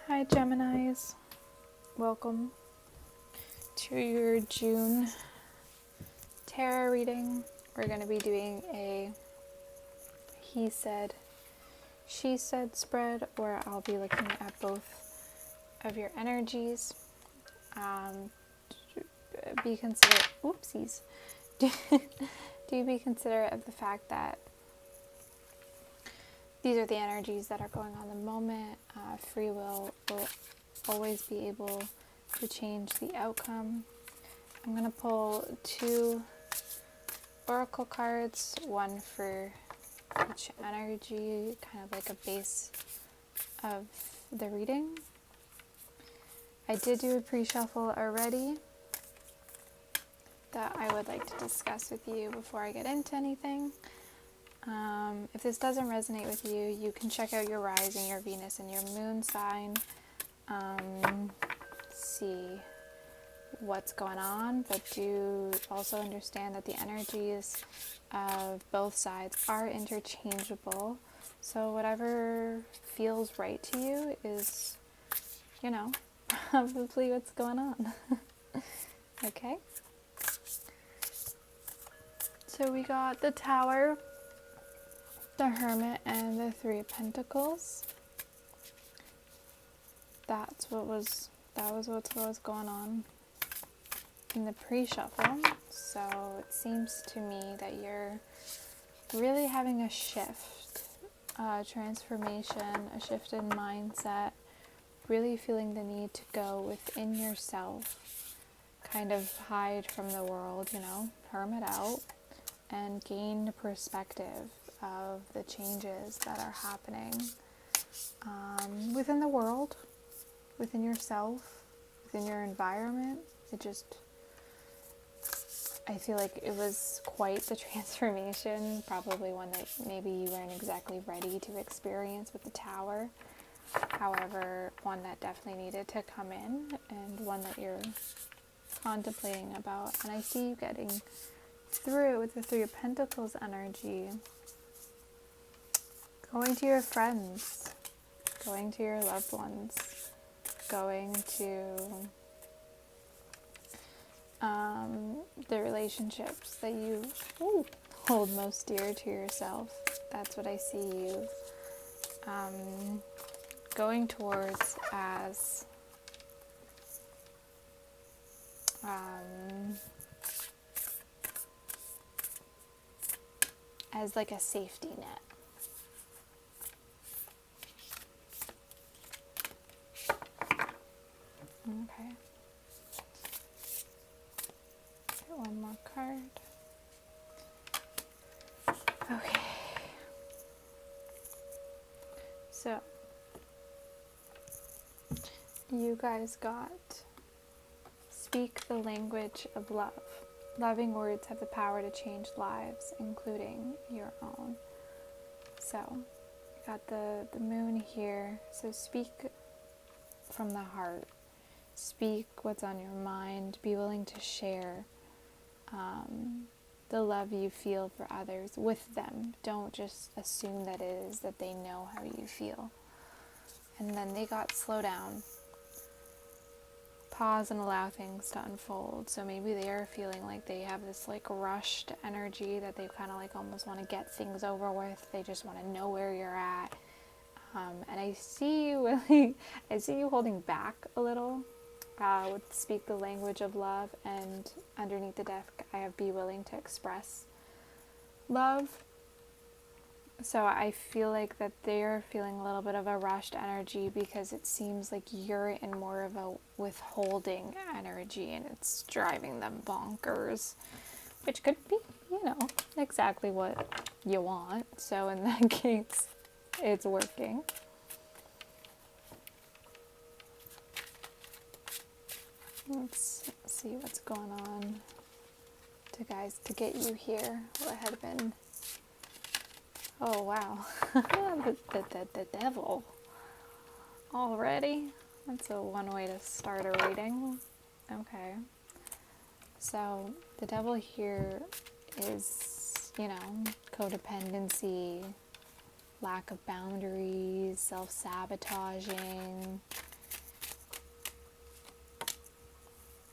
Hi Geminis, welcome to your June tarot reading. We're going to be doing a he said, she said spread, where I'll be looking at both of your energies. Be considerate, whoopsies, do be considerate of the fact that these are the energies that are going on in the moment. Free will always be able to change the outcome. I'm going to pull 2 oracle cards, one for each energy, kind of like a base of the reading. I did do a pre-shuffle already that I would like to discuss with you before I get into anything. If this doesn't resonate with you, you can check out your rising, your Venus, and your moon sign. See what's going on, but do also understand that the energies of both sides are interchangeable. So whatever feels right to you is, probably what's going on. Okay? So we got the Tower, the Hermit, and the 3 of Pentacles. That was what was going on in the pre-shuffle. So it seems to me that you're really having a shift, a transformation, a shift in mindset, really feeling the need to go within yourself, kind of hide from the world, hermit out, and gain perspective of the changes that are happening within the world, within yourself, within your environment. I feel like it was quite the transformation, probably one that maybe you weren't exactly ready to experience with the Tower. However, one that definitely needed to come in, and one that you're contemplating about. And I see you getting through with the 3 of Pentacles energy. Going to your friends, going to your loved ones, going to the relationships that you hold most dear to yourself. That's what I see you going towards as like a safety net. Okay. Get one more card. Okay. So, you guys got speak the language of love. Loving words have the power to change lives, including your own. So, you got the moon here. So speak from the heart. Speak what's on your mind. Be willing to share the love you feel for others with them. Don't just assume that it is that they know how you feel. And then they got slow down. Pause and allow things to unfold. So maybe they are feeling like they have this rushed energy that they kind of almost want to get things over with. They just want to know where you're at. And I see you holding back a little. Would speak the language of love, and underneath the deck I have be willing to express love. So I feel like that they're feeling a little bit of a rushed energy because it seems like you're in more of a withholding energy, and it's driving them bonkers, which could be, exactly what you want. So in that case, it's working. Let's see what's going on to get you here. What had been... Oh, wow. the devil. Already? That's one way to start a reading. Okay. So, the devil here is, codependency, lack of boundaries, self-sabotaging,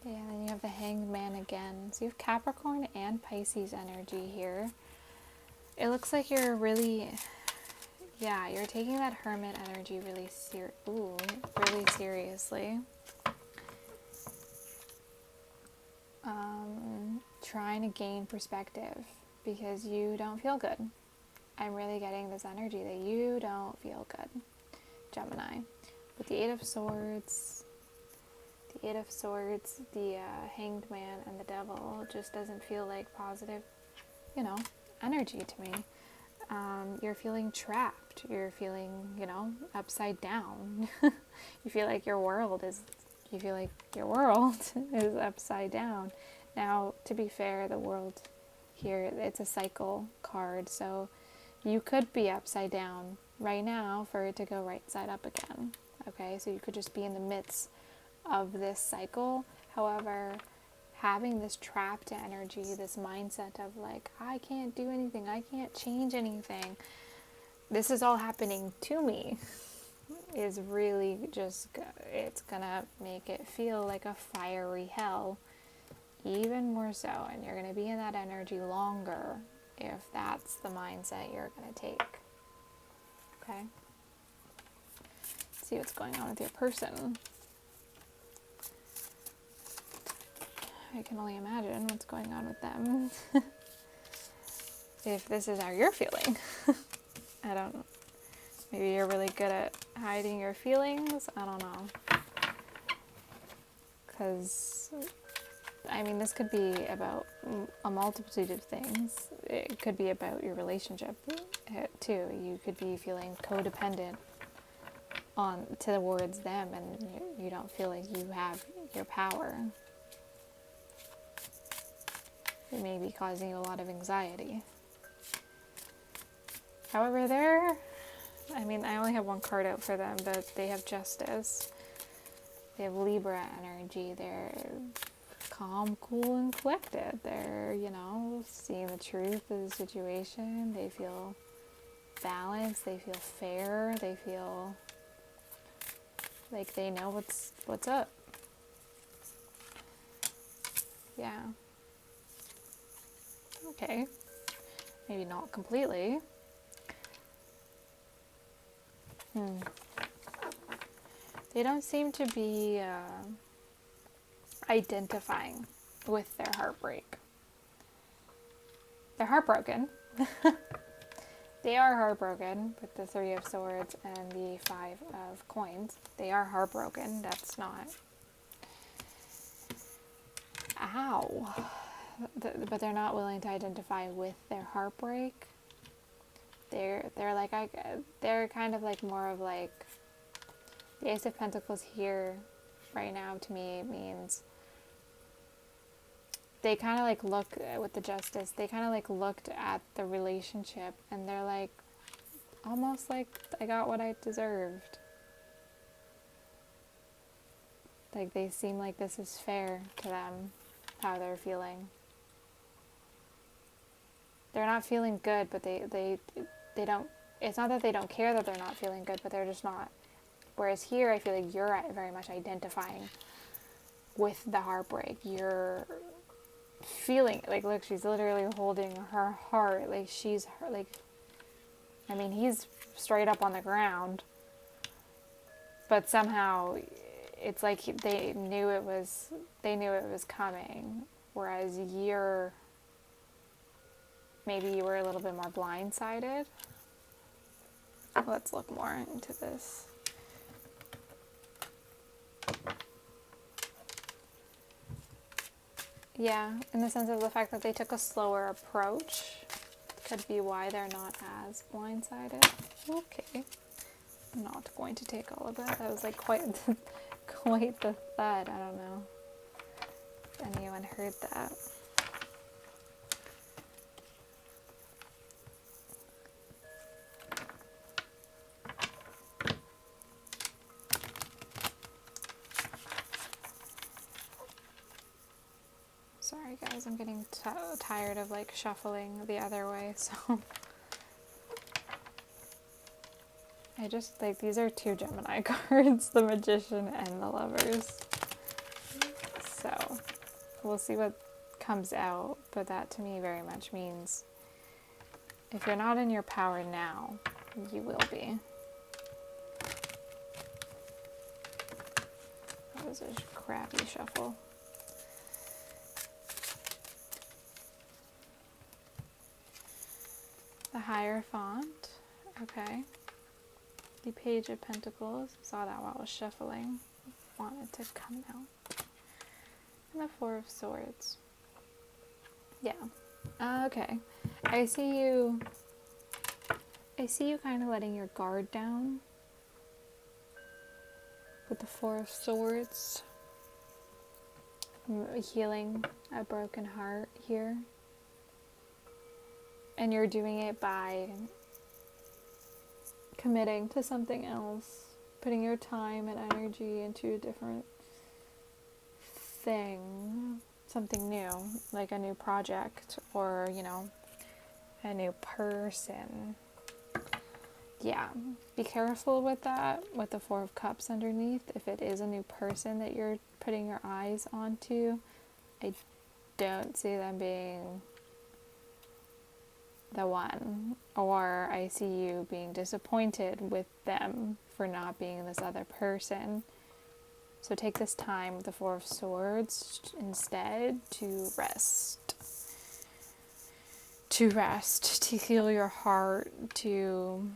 Yeah, then you have the Hanged Man again. So you have Capricorn and Pisces energy here. It looks like you're really, yeah, you're taking that Hermit energy really really seriously. Trying to gain perspective because you don't feel good. I'm really getting this energy that you don't feel good, Gemini. With the Eight of Swords, the Hanged Man, and the Devil just doesn't feel like positive, energy to me. You're feeling trapped. You're feeling, upside down. You feel like your world is upside down. Now, to be fair, the world here, it's a cycle card, so you could be upside down right now for it to go right side up again. Okay, so you could just be in the midst of this cycle. However, having this trapped energy, this mindset of like, I can't do anything, I can't change anything, this is all happening to me, is really just, it's gonna make it feel like a fiery hell, even more so, and you're gonna be in that energy longer if that's the mindset you're gonna take. Okay? Let's see what's going on with your person. I can only imagine what's going on with them. If this is how you're feeling. I don't know. Maybe you're really good at hiding your feelings. I don't know. Because, this could be about a multitude of things. It could be about your relationship, too. You could be feeling codependent towards them, and you don't feel like you have your power. It may be causing you a lot of anxiety. However, I only have one card out for them, but they have Justice. They have Libra energy. They're calm, cool, and collected. They're, seeing the truth of the situation. They feel balanced. They feel fair. They feel like they know what's up. Yeah. Okay. Maybe not completely. They don't seem to be identifying with their heartbreak. They're heartbroken. They are heartbroken with the Three of Swords and the Five of Coins. They are heartbroken. That's not... Ow. But they're not willing to identify with their heartbreak. They're kind of like more of like... The Ace of Pentacles here right now to me means they kind of like look with the Justice, they kind of like looked at the relationship and they're like, almost like I got what I deserved. Like they seem like this is fair to them, how they're feeling. They're not feeling good, but they don't, it's not that they don't care that they're not feeling good, but they're just not. Whereas here, I feel like you're very much identifying with the heartbreak. You're feeling, like, look, she's literally holding her heart. Like, she's, like, he's straight up on the ground. But somehow, it's like they knew it was coming. Whereas maybe you were a little bit more blindsided. Let's look more into this. Yeah, in the sense of the fact that they took a slower approach could be why they're not as blindsided. Okay. I'm not going to take all of that. That was like quite the thud. I don't know if anyone heard that. Sorry guys, I'm getting tired of like shuffling the other way, so I just like, these are two Gemini cards, the Magician and the Lovers. So we'll see what comes out, but that to me very much means if you're not in your power now, you will be. That was a crappy shuffle. The Hierophant, okay. The Page of Pentacles, saw that while I was shuffling, wanted to come out. And the Four of Swords. Yeah, okay. I see you kind of letting your guard down with the Four of Swords. Healing a broken heart here. And you're doing it by committing to something else, putting your time and energy into a different thing, something new, like a new project or, you know, a new person. Yeah, be careful with that, with the Four of Cups underneath. If it is a new person that you're putting your eyes onto, I don't see them being the one, or I see you being disappointed with them for not being this other person. So take this time with the Four of Swords instead to rest, to heal your heart, to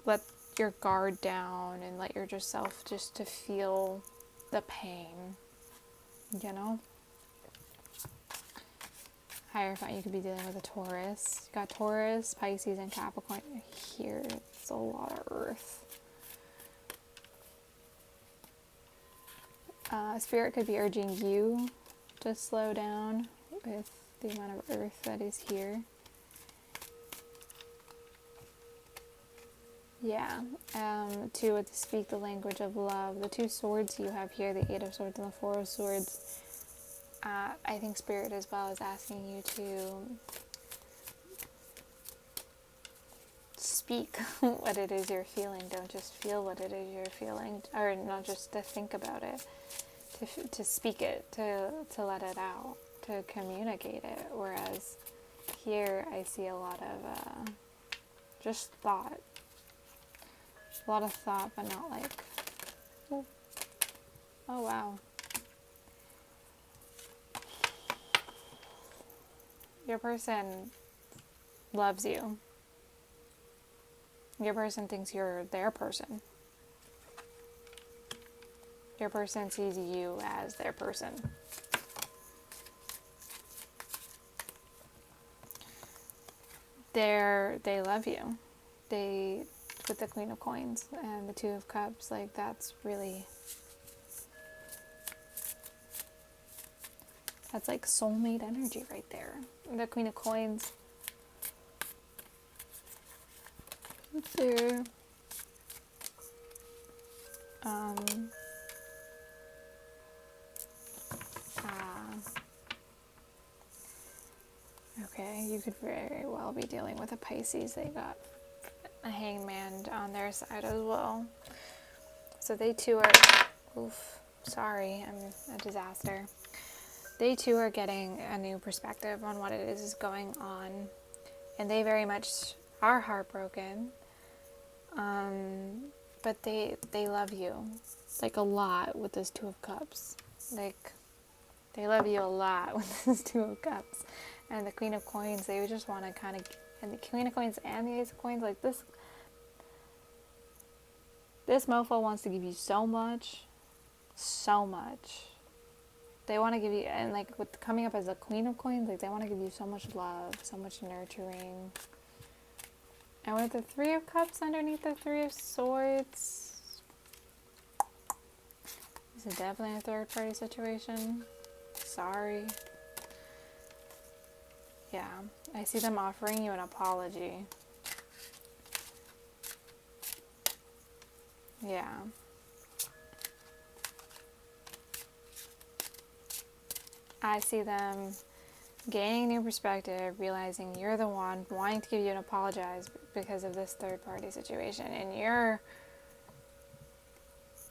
let your guard down and let yourself just to feel the pain, you know? Hierophant, you could be dealing with a Taurus. You got Taurus, Pisces, and Capricorn here. It's a lot of earth. Spirit could be urging you to slow down with the amount of earth that is here. Yeah. To speak the language of love. The two swords you have here, the Eight of Swords and the Four of Swords, I think Spirit as well is asking you to speak what it is you're feeling. Don't just feel what it is you're feeling, or not just to think about it, to speak it, to let it out, to communicate it. Whereas here I see a lot of just thought. A lot of thought, but not like, oh wow. Your person loves you. Your person thinks you're their person. Your person sees you as their person. They love you. With the Queen of Coins and the Two of Cups, like that's like soulmate energy right there. The Queen of Coins, there. Okay, you could very well be dealing with a Pisces. They got a Hangman on their side as well. So they too are, sorry, I'm a disaster. They too are getting a new perspective on what it is going on. And they very much are heartbroken. But they love you, like a lot with this Two of Cups. Like, they love you a lot with this Two of Cups. And the Queen of Coins, they just want to kind of, and the Queen of Coins and the Ace of Coins, like this mofo wants to give you so much. They want to give you, and like with coming up as a Queen of Coins, like they want to give you so much love, so much nurturing. And with the Three of Cups underneath the Three of Swords, this is definitely a third party situation. Sorry. Yeah, I see them offering you an apology. Yeah. I see them gaining new perspective, realizing you're the one wanting to give you an apologize because of this third party situation, and you're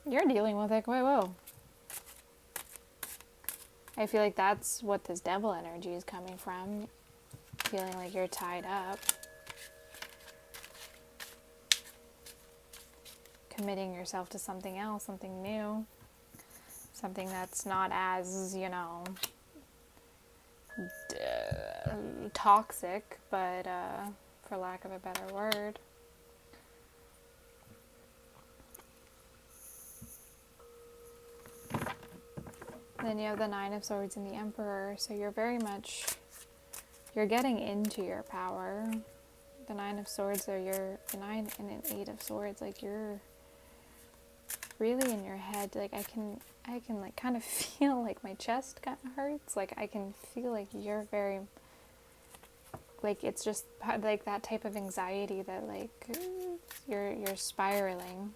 dealing with it quite well. I feel like that's what this devil energy is coming from. Feeling like you're tied up. Committing yourself to something else, something new. Something that's not as, toxic, but for lack of a better word. Then you have the Nine of Swords and the Emperor, so you're getting into your power. The Nine of Swords, the Nine and an Eight of Swords, like you're really in your head. Like I can like kind of feel like my chest kind of hurts. Like I can feel like you're very, like it's just like that type of anxiety that like you're spiraling.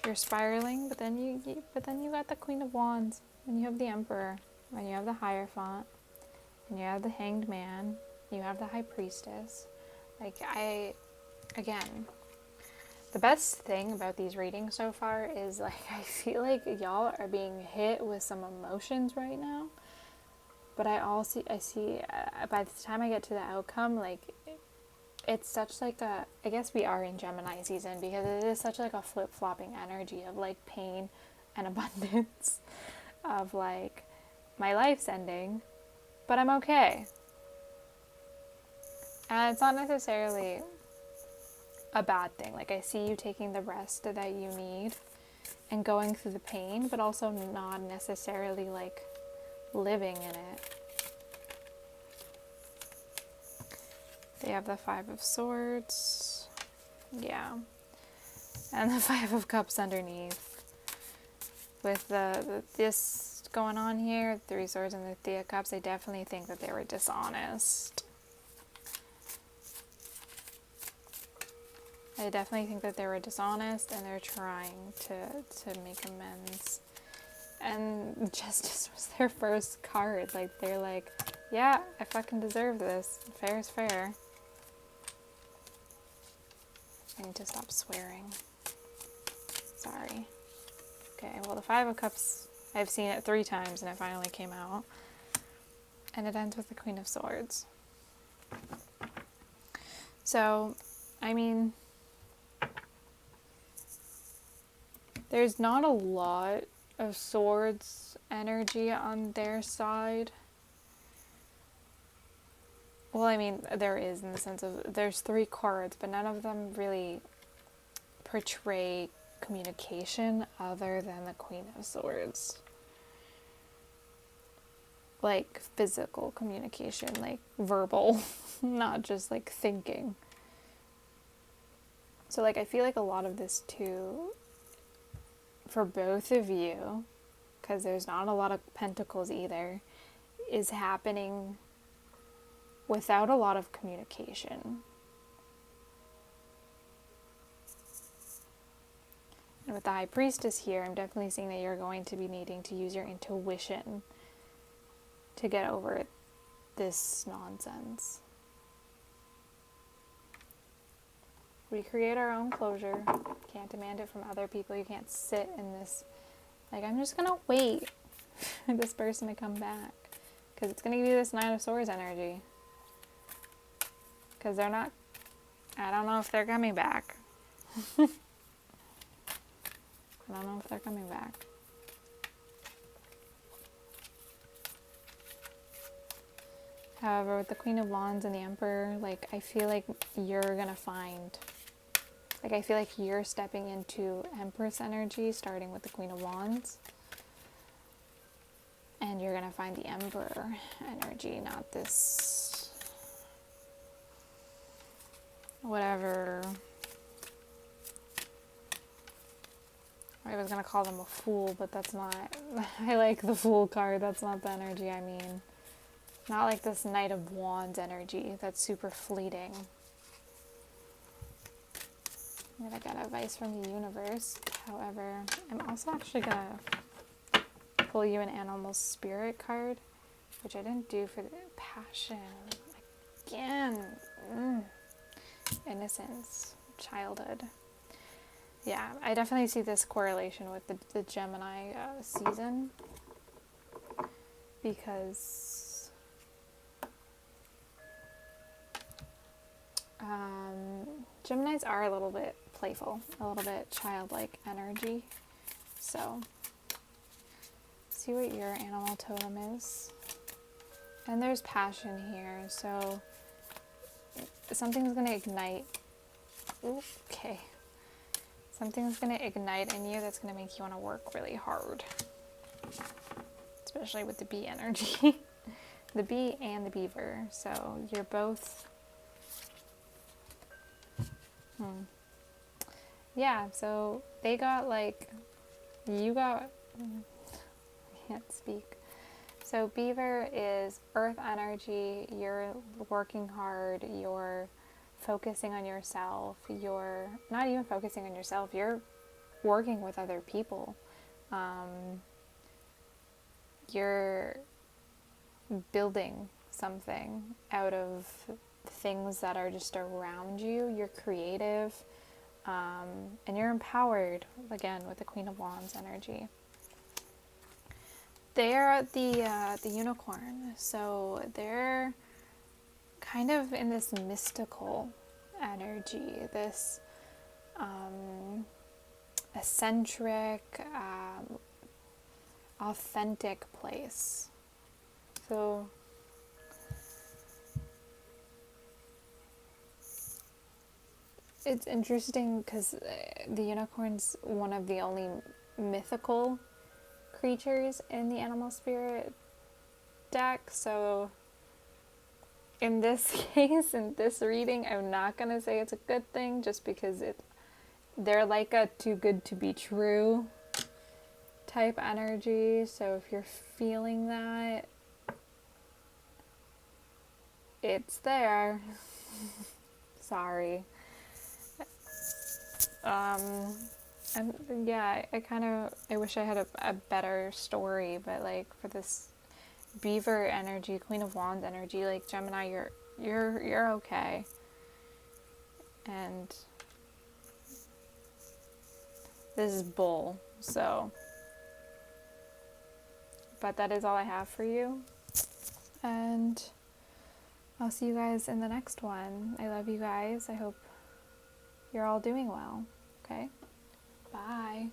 You're spiraling, but then you got the Queen of Wands, and you have the Emperor, and you have the Hierophant, and you have the Hanged Man, you have the High Priestess. Like again, the best thing about these readings so far is like I feel like y'all are being hit with some emotions right now, but I see by the time I get to the outcome, like it's such like a, I guess we are in Gemini season because it is such like a flip-flopping energy of like pain and abundance of like my life's ending, but I'm okay. And it's not necessarily a bad thing. Like I see you taking the rest that you need and going through the pain, but also not necessarily like living in it. They have the Five of Swords. Yeah. And the Five of Cups underneath. With this going on here, Three Swords and the Three of Cups, I definitely think that they were dishonest. I definitely think that they were dishonest and they're trying to make amends. And Justice was their first card. Like, they're like, yeah, I fucking deserve this. Fair is fair. I need to stop swearing. Sorry. Okay, well, the Five of Cups, I've seen it 3 times and it finally came out. And it ends with the Queen of Swords. So, I mean, there's not a lot of swords energy on their side. Well, I mean, there is in the sense of there's 3 cards, but none of them really portray communication other than the Queen of Swords. Like physical communication, like verbal, not just like thinking. So like I feel like a lot of this too, for both of you, because there's not a lot of pentacles either, is happening without a lot of communication. And with the High Priestess here, I'm definitely seeing that you're going to be needing to use your intuition to get over this nonsense. We create our own closure. Can't demand it from other people. You can't sit in this, like, I'm just gonna wait for this person to come back. Because it's gonna give you this Nine of Swords energy. Because they're not, I don't know if they're coming back. I don't know if they're coming back. However, with the Queen of Wands and the Emperor, like, I feel like you're gonna find, like, I feel like you're stepping into Empress energy, starting with the Queen of Wands. And you're gonna find the Emperor energy, not this, whatever. I was gonna call them a fool, but that's not, I like the Fool card, that's not the energy I mean. Not like this Knight of Wands energy that's super fleeting. And I got advice from the universe. However, I'm also actually gonna pull you an Animal Spirit card, which I didn't do for the Passion. Again, innocence, childhood. Yeah, I definitely see this correlation with the Gemini season, because Geminis are a little bit playful, a little bit childlike energy. So, see what your animal totem is. And there's passion here, so something's going to ignite. Okay. Something's going to ignite in you that's going to make you want to work really hard. Especially with the bee energy. The bee and the beaver. So you're both... Yeah, so they got like... You got... I can't speak. So beaver is earth energy. You're working hard. You're focusing on yourself. You're not even focusing on yourself. You're working with other people. You're building something out of things that are just around you. You're creative. And you're empowered, again, with the Queen of Wands energy. They're the unicorn, so they're kind of in this mystical energy, this eccentric, authentic place. So it's interesting because the unicorn's one of the only mythical creatures in the animal spirit deck, so in this case, in this reading, I'm not going to say it's a good thing, just because they're like a too good to be true type energy. So if you're feeling that, it's there. Sorry. And yeah, I wish I had a better story, but like for this beaver energy, Queen of Wands energy, like Gemini, you're okay. And this is bull, so. But that is all I have for you. And I'll see you guys in the next one. I love you guys. I hope you're all doing well. Okay? Bye.